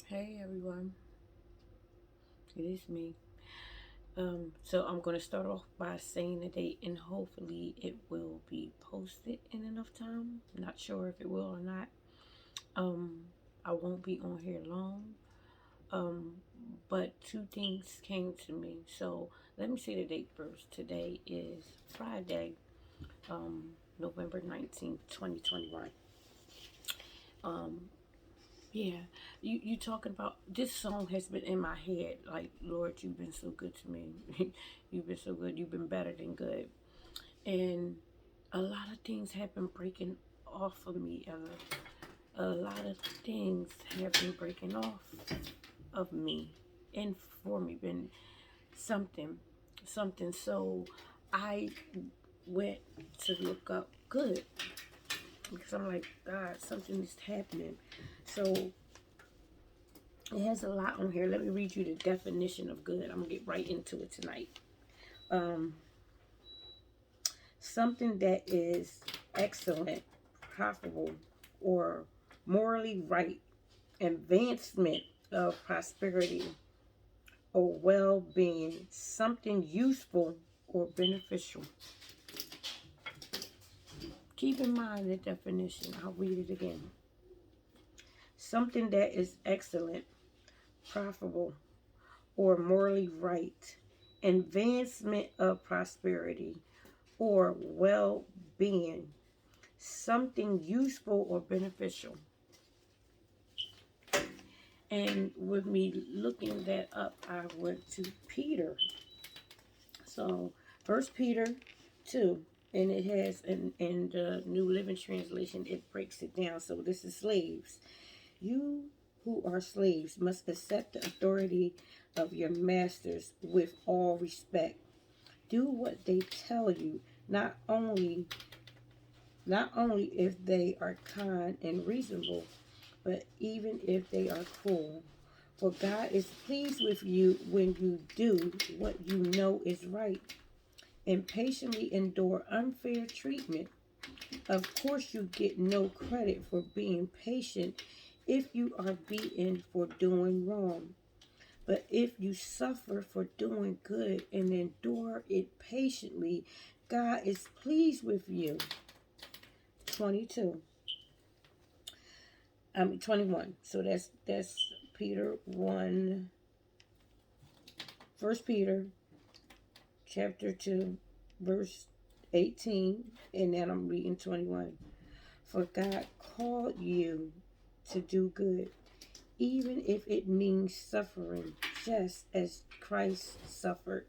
Hey everyone, it is me. So I'm gonna start off by saying the date, and hopefully it will be posted in enough time. Not sure if it will or not. Um, I won't be on here long. Um, but two things came to me. So let me say the date first. Today is Friday, November 19th, 2021. Um, Yeah, you talking about this song has been in my head. Like, Lord, you've been so good to me. You've been so good. You've been better than good. And a lot of things have been breaking off of me. A lot of things have been breaking off of me and for me. Been something, something. So I went to look up good because I'm like, God, something is happening. So it has a lot on here. Let me read you the definition of good. I'm gonna get right into it tonight. Um, Something that is excellent, profitable, or morally right, advancement of prosperity or well-being, something useful or beneficial. Keep in mind the definition. I'll read it again. Something that is excellent, profitable, or morally right, advancement of prosperity or well being, something useful or beneficial. And with me looking that up, I went to Peter. So, First Peter 2, and it has in the New Living Translation, it breaks it down. So, this is slaves. You who are slaves must accept the authority of your masters with all respect. Do what they tell you, not only if they are kind and reasonable, but even if they are cruel. For God is pleased with you when you do what you know is right and patiently endure unfair treatment. Of course, you get no credit for being patient if you are beaten for doing wrong. But if you suffer for doing good and endure it patiently, God is pleased with you. 22. 21. So that's Peter 1, First Peter chapter 2, verse 18, and then I'm reading 21. For God called you to do good, even if it means suffering, just as Christ suffered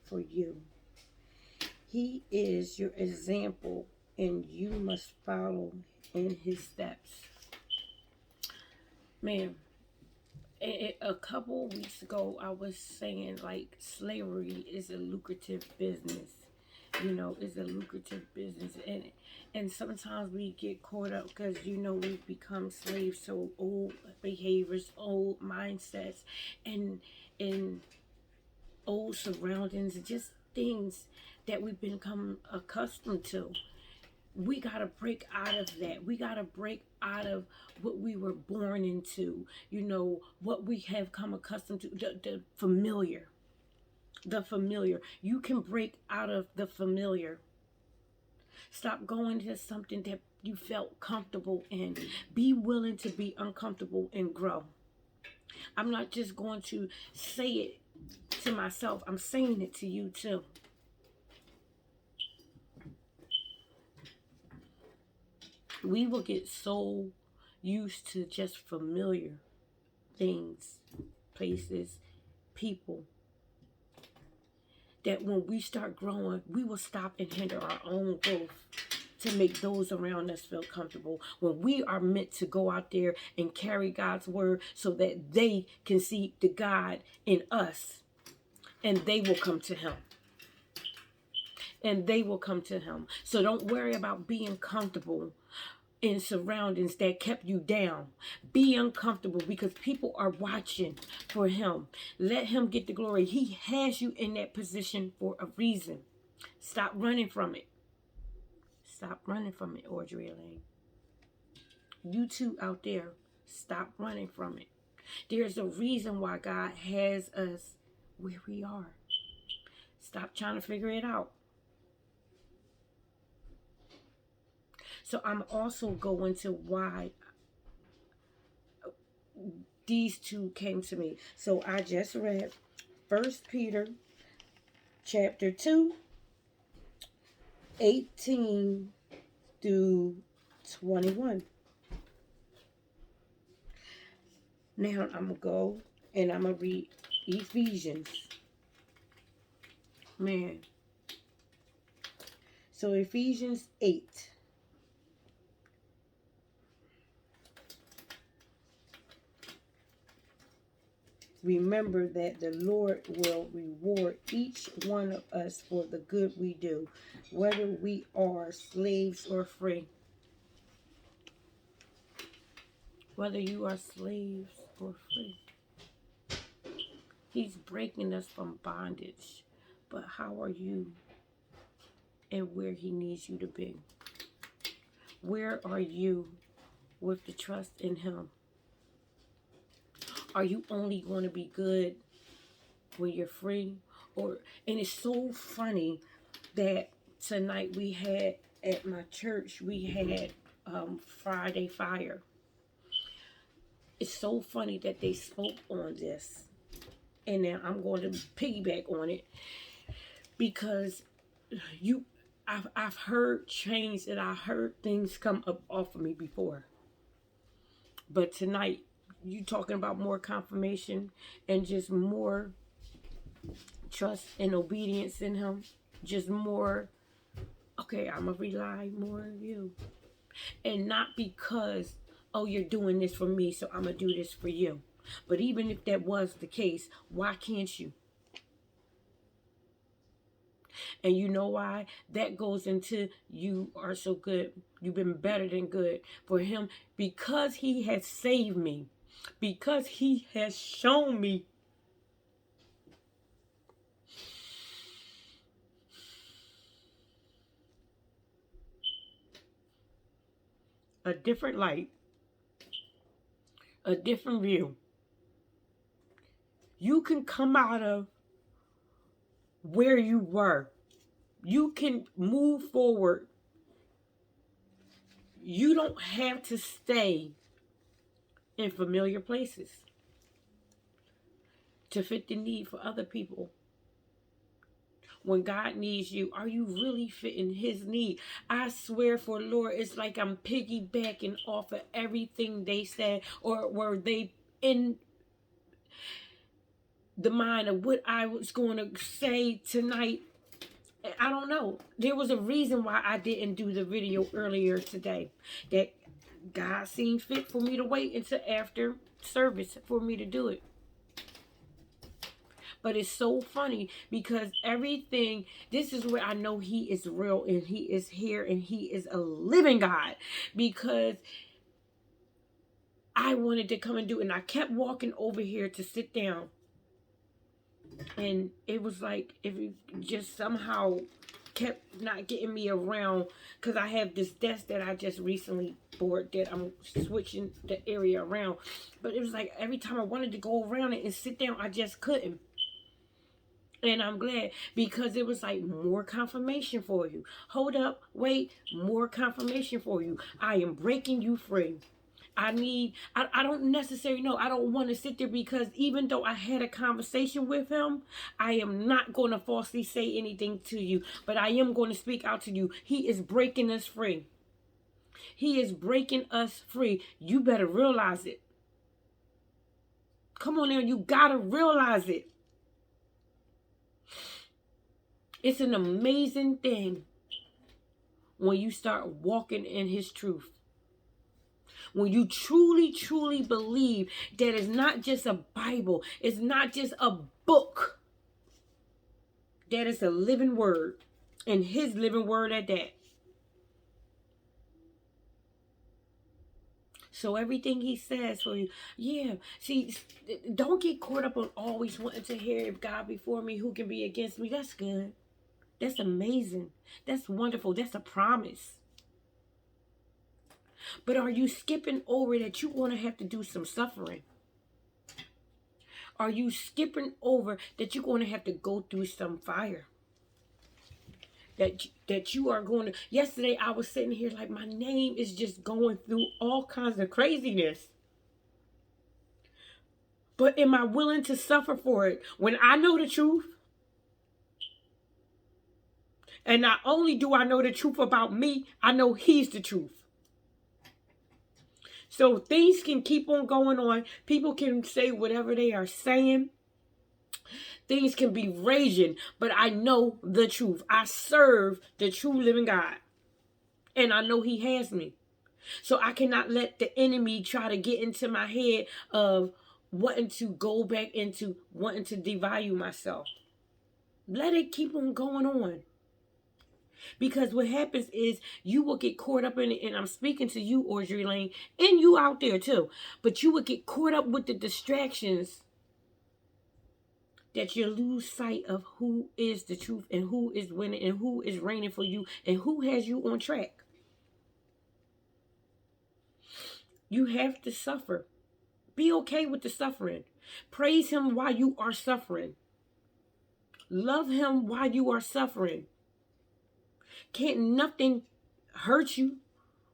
for you. He is your example, and you must follow in his steps. Man, a couple weeks ago, I was saying like slavery is a lucrative business. It's a lucrative business, and sometimes we get caught up because we become slaves to old behaviors, old mindsets, and and old surroundings, just things that we've become accustomed to. We got to break out of that. We got to break out of what we were born into, what we have come accustomed to, the familiar. The familiar. You can break out of the familiar. Stop going to something that you felt comfortable in. Be willing to be uncomfortable and grow. I'm not just going to say it to myself, I'm saying it to you too. We will get so used to just familiar things, places, people, that when we start growing, we will stop and hinder our own growth to make those around us feel comfortable. When we are meant to go out there and carry God's word so that they can see the God in us and they will come to him. And they will come to him. So don't worry about being comfortable in surroundings that kept you down. Be uncomfortable because people are watching for him. Let him get the glory. He has you in that position for a reason. Stop running from it. Stop running from it, Audrey Elaine. You two out there, stop running from it. There's a reason why God has us where we are. Stop trying to figure it out. So I'm also going to why these two came to me. So I just read 1 Peter chapter 2, 18 through 21. Now I'm going to go and I'm going to read Ephesians. Man. So Ephesians 8. Remember that the Lord will reward each one of us for the good we do, whether we are slaves or free. Whether you are slaves or free. He's breaking us from bondage. But how are you and where he needs you to be? Where are you with the trust in him? Are you only going to be good when you're free? And it's so funny that tonight we had at my church, we had Friday Fire. It's so funny that they spoke on this. And now I'm going to piggyback on it because I've heard change and I heard things come up off of me before. But tonight, you talking about more confirmation and just more trust and obedience in him. Just more, okay, I'm going to rely more on you. And not because, oh, you're doing this for me, so I'm going to do this for you. But even if that was the case, why can't you? And you know why? That goes into you are so good. You've been better than good for him because he has saved me. Because he has shown me a different light, a different view. You can come out of where you were. You can move forward. You don't have to stay in familiar places to fit the need for other people. When God needs you, are you really fitting his need? I swear for Lord, it's like I'm piggybacking off of everything they said, or were they in the mind of what I was going to say tonight. I don't know. There was a reason why I didn't do the video earlier today. That God seemed fit for me to wait until after service for me to do it. But it's so funny because everything, this is where I know he is real and he is here and he is a living God. Because I wanted to come and do it and I kept walking over here to sit down. And it was like if it just somehow kept not getting me around because I have this desk that I just recently bought that I'm switching the area around. But it was like every time I wanted to go around it and sit down, I just couldn't. And I'm glad because it was like more confirmation for you. Hold up, wait, more confirmation for you. I am breaking you free. I don't necessarily know. I don't want to sit there because even though I had a conversation with him, I am not going to falsely say anything to you, but I am going to speak out to you. He is breaking us free. He is breaking us free. You better realize it. Come on now, you got to realize it. It's an amazing thing when you start walking in his truth. When you truly, truly believe that it's not just a Bible, it's not just a book, that it's a living word, and his living word at that. So everything he says for you, yeah. See, don't get caught up on always wanting to hear if God before me, who can be against me. That's good. That's amazing. That's wonderful. That's a promise. But are you skipping over that you're going to have to do some suffering? Are you skipping over that you're going to have to go through some fire? That you are going to. Yesterday I was sitting here like my name is just going through all kinds of craziness. But am I willing to suffer for it when I know the truth? And not only do I know the truth about me, I know he's the truth. So things can keep on going on. People can say whatever they are saying. Things can be raging, but I know the truth. I serve the true living God. And I know he has me. So I cannot let the enemy try to get into my head of wanting to go back into wanting to devalue myself. Let it keep on going on. Because what happens is you will get caught up in it, and I'm speaking to you, Audrey Lane, and you out there too. But you will get caught up with the distractions that you lose sight of who is the truth and who is winning and who is reigning for you and who has you on track. You have to suffer. Be okay with the suffering. Praise him while you are suffering. Love him while you are suffering. Can't nothing hurt you.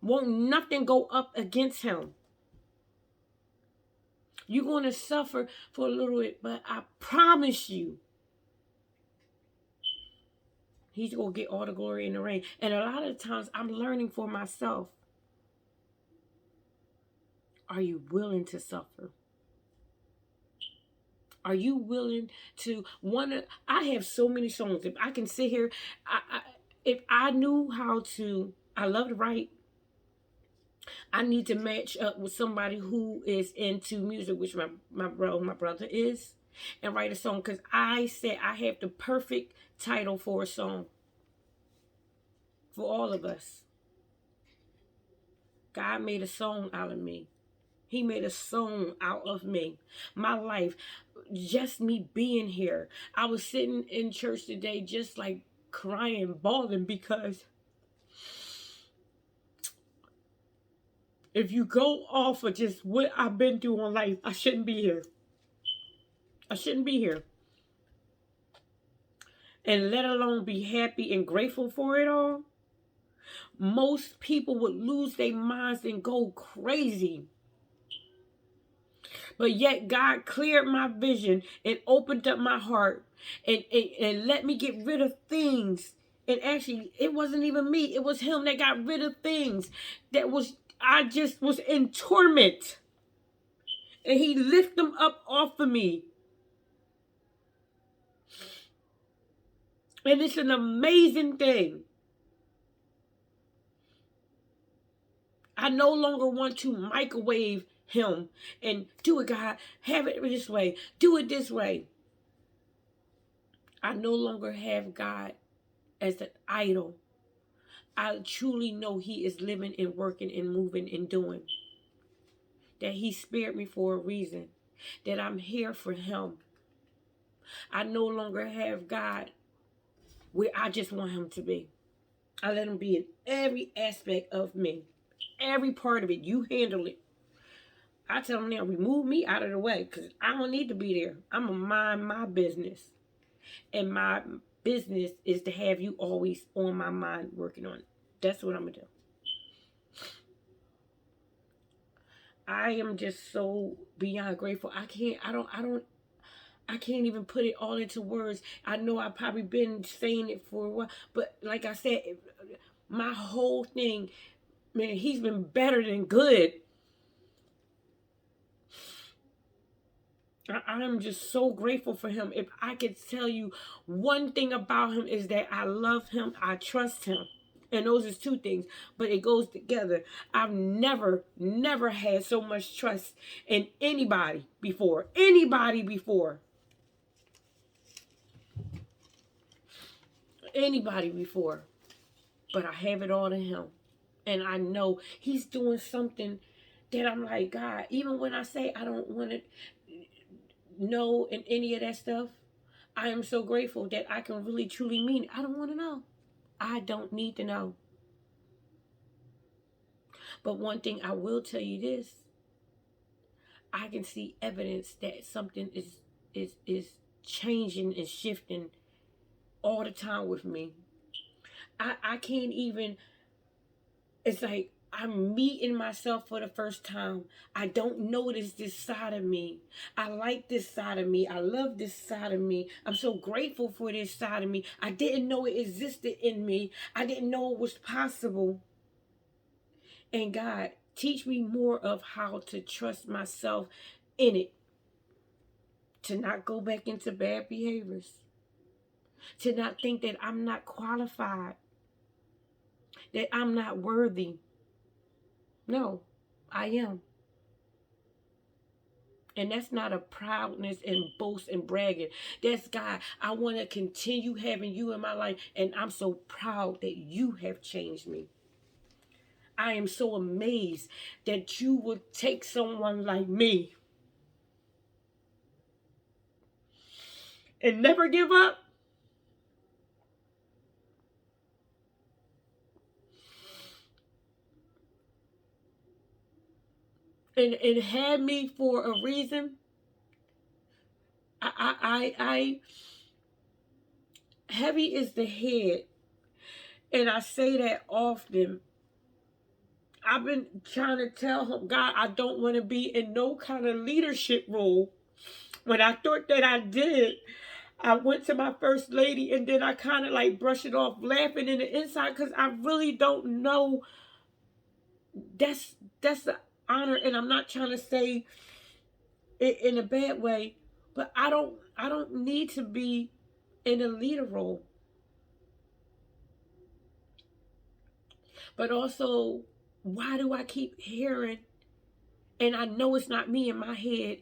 Won't nothing go up against him. You're going to suffer for a little bit, but I promise you, he's going to get all the glory and the rain. And a lot of times I'm learning for myself. Are you willing to suffer? Are you willing to I have so many songs. If I can sit here, if I knew how to, I love to write. I need to match up with somebody who is into music, which my brother is, and write a song. Because I said I have the perfect title for a song for all of us. God made a song out of me. He made a song out of me. My life, just me being here. I was sitting in church today just like crying, bawling, because if you go off of just what I've been through in life, I shouldn't be here. I shouldn't be here. And let alone be happy and grateful for it all. Most people would lose their minds and go crazy. But yet God cleared my vision and opened up my heart and let me get rid of things. And actually, it wasn't even me. It was him that got rid of things I just was in torment. And he lifted them up off of me. And it's an amazing thing. I no longer want to microwave him and do it, God. Have it this way. Do it this way. I no longer have God as an idol. I truly know he is living and working and moving and doing. That he spared me for a reason. That I'm here for him. I no longer have God where I just want him to be. I let him be in every aspect of me. Every part of it. You handle it. I tell him now, remove me out of the way. Because I don't need to be there. I'm going to mind my business. And my business is to have you always on my mind working on it. That's what I'm going to do. I am just so beyond grateful. I can't even put it all into words. I know I've probably been saying it for a while, but like I said, my whole thing, man, he's been better than good. I'm just so grateful for him. If I could tell you one thing about him is that I love him, I trust him. And those is two things, but it goes together. I've never had so much trust in anybody before. Anybody before. But I have it all in him. And I know he's doing something that I'm like, God, even when I say I don't want to know in any of that stuff, I am so grateful that I can really truly mean it. I don't want to know. I don't need to know. But one thing I will tell you this, I can see evidence that something is is changing and shifting all the time with me. I can't even, it's like I'm meeting myself for the first time. I don't notice this side of me. I like this side of me. I love this side of me. I'm so grateful for this side of me. I didn't know it existed in me. I didn't know it was possible. And God, teach me more of how to trust myself in it, to not go back into bad behaviors, to not think that I'm not qualified, that I'm not worthy. No, I am. And that's not a proudness and boast and bragging. That's God. I want to continue having you in my life. And I'm so proud that you have changed me. I am so amazed that you would take someone like me and never give up. And had me for a reason. Heavy is the head. And I say that often. I've been trying to tell him, God, I don't want to be in no kind of leadership role. When I thought that I did, I went to my first lady and then I kind of like brushed it off, laughing in the inside, because I really don't know. That's the honor, and I'm not trying to say it in a bad way, but I don't need to be in a leader role. But also, why do I keep hearing, and I know it's not me in my head,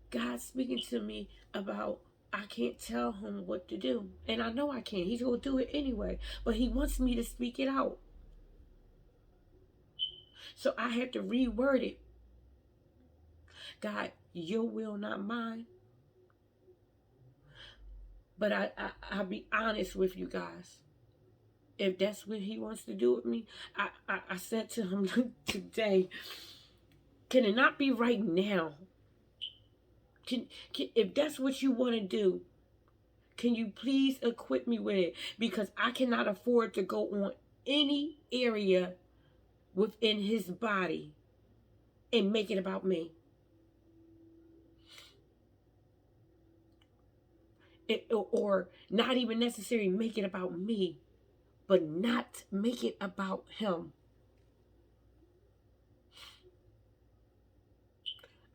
God speaking to me about I can't tell him what to do. And I know I can't. He's going to do it anyway. But he wants me to speak it out. So I had to reword it. God, your will, not mine. But I'll be honest with you guys. If that's what he wants to do with me, I said to him today, can it not be right now? If that's what you want to do, can you please equip me with it? Because I cannot afford to go on any area within his body and make it about me. Or not even necessarily make it about me, but not make it about him.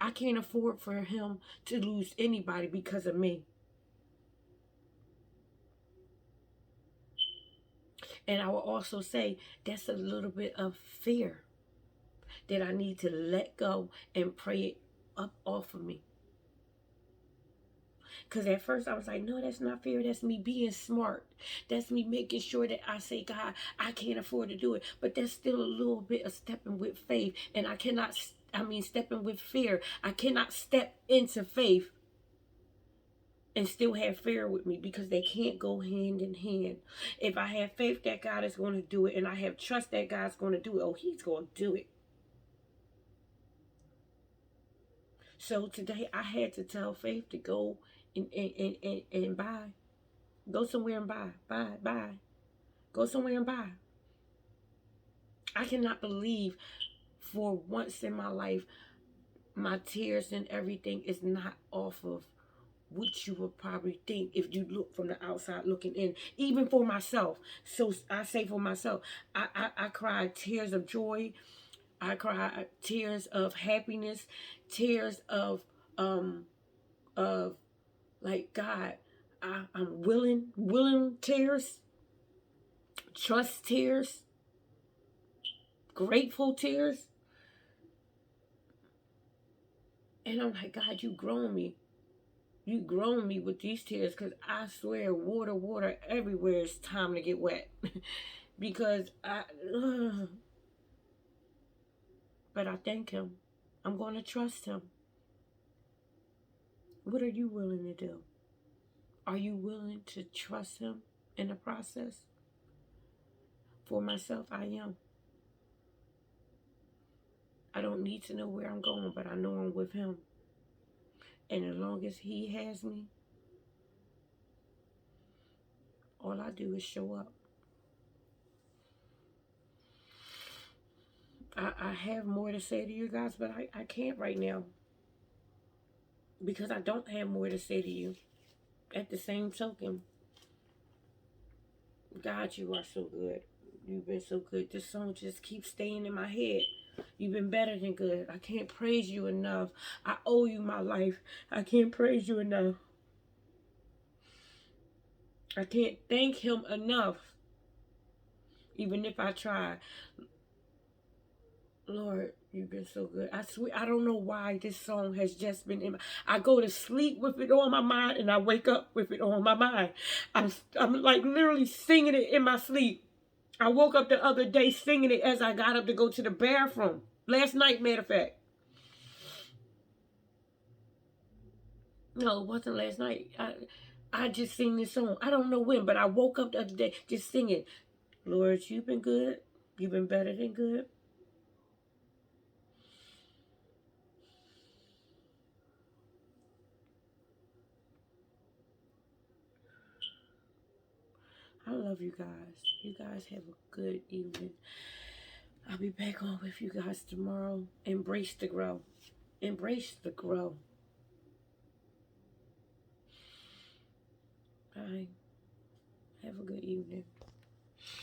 I can't afford for him to lose anybody because of me. And I will also say that's a little bit of fear that I need to let go and pray it up off of me. Because at first I was like, no, that's not fair. That's me being smart. That's me making sure that I say, God, I can't afford to do it. But that's still a little bit of stepping with faith. And I cannot, stepping with fear. I cannot step into faith and still have fear with me, because they can't go hand in hand. If I have faith that God is going to do it, and I have trust that God's going to do it, oh, he's going to do it. So today I had to tell faith to go and buy. Go somewhere and buy. Go somewhere and buy. I cannot believe for once in my life my tears and everything is not off of what you would probably think if you look from the outside looking in. Even for myself. So I say for myself, I cried tears of joy. I cried tears of happiness. Tears of like, God, I'm willing tears, trust tears, grateful tears. And I'm like, God, you grown me. You grown me with these tears, because I swear water everywhere. It's time to get wet. Because but I thank him. I'm going to trust him. What are you willing to do? Are you willing to trust him in the process? For myself, I am. I don't need to know where I'm going, but I know I'm with him. And as long as he has me, all I do is show up. I have more to say to you guys, but I can't right now. Because I don't have more to say to you. At the same token, God, you are so good. You've been so good. This song just keeps staying in my head. You've been better than good. I can't praise you enough. I owe you my life. I can't praise you enough. I can't thank him enough. Even if I try. Lord, you've been so good. I swear, I don't know why this song has just been in my... I go to sleep with it on my mind and I wake up with it on my mind. I'm like literally singing it in my sleep. I woke up the other day singing it as I got up to go to the bathroom. Last night, matter of fact. No, it wasn't last night. I just sing this song. I don't know when, but I woke up the other day just singing. Lord, you've been good. You've been better than good. I love you guys. You guys have a good evening. I'll be back on with you guys tomorrow. Embrace the grow. Embrace the grow. Bye. Have a good evening.